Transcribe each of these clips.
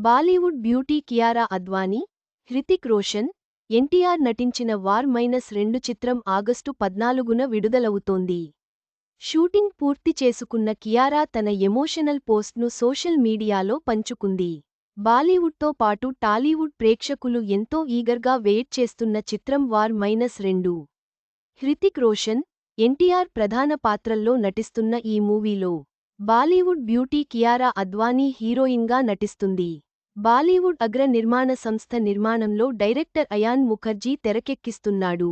Bollywood beauty Kiara Advani, Hrithik Roshan, NTR నటించిన వార్-2 చిత్రం August 14న విడుదలవుతోంది. Shooting పూర్తి చేసుకున్న కియారా తన ఎమోషనల్ పోస్ట్ను సోషల్ మీడియాలో పంచుకుంది. బాలీవుడ్తో పాటు టాలీవుడ్ ప్రేక్షకులు ఎంతో ఈగర్గా వెయిట్ చేస్తున్న చిత్రం వార్-2. హృతిక్ రోషన్, ఎన్టీఆర్ ప్రధాన పాత్రల్లో నటిస్తున్న ఈ మూవీలో బాలీవుడ్ బ్యూటీ కియారా అద్వానీ హీరోయిన్గా నటిస్తుంది. బాలీవుడ్ అగ్ర నిర్మాణ సంస్థ నిర్మాణంలో డైరెక్టర్ అయాన్ ముఖర్జీ తెరకెక్కిస్తున్నాడు.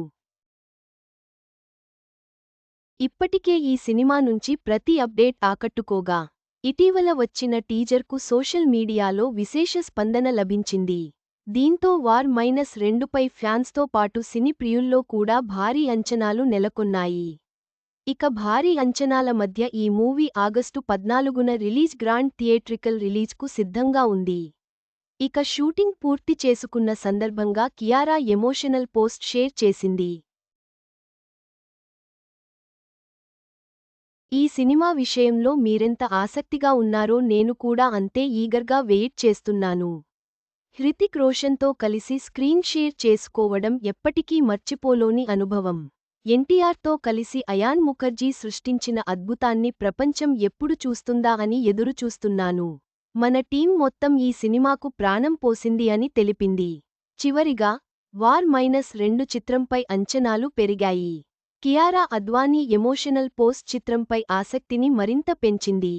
ఇప్పటికే ఈ సినిమా నుంచి ప్రతి అప్డేట్ ఆకట్టుకోగా, ఇటీవల వచ్చిన టీజర్కు సోషల్ మీడియాలో విశేష స్పందన లభించింది. దీంతో వార్-2పై ఫ్యాన్స్తో పాటు సినీ ప్రియుల్లో కూడా భారీ అంచనాలు నెలకొన్నాయి. ఇక భారీ అంచనాల మధ్య ఈ మూవీ ఆగస్టు 14న రిలీజ్ గ్రాండ్ థియేట్రికల్ రిలీజ్కు సిద్ధంగా ఉంది. ఇక షూటింగ్ పూర్తి చేసుకున్న సందర్భంగా కియారా ఎమోషనల్ పోస్ట్ షేర్ చేసింది. ఈ సినిమా విషయంలో మీరెంత ఆసక్తిగా ఉన్నారో నేను కూడా అంతే ఈగర్గా వెయిట్ చేస్తున్నాను. హృతిక్ రోషన్తో కలిసి స్క్రీన్ షేర్ చేసుకోవడం ఎప్పటికీ మర్చిపోలోని అనుభవం. ఎన్టీఆర్తో కలిసి అయాన్ ముఖర్జీ సృష్టించిన అద్భుతాన్ని ప్రపంచం ఎప్పుడు చూస్తుందా అని ఎదురుచూస్తున్నాను. మన టీం మొత్తం ఈ సినిమాకు ప్రాణం పోసింది అని తెలిపింది. చివరిగా, వార్-2 చిత్రంపై అంచనాలు పెరిగాయి. కియారా అద్వానీ ఎమోషనల్ పోస్ట్ చిత్రంపై ఆసక్తిని మరింత పెంచింది.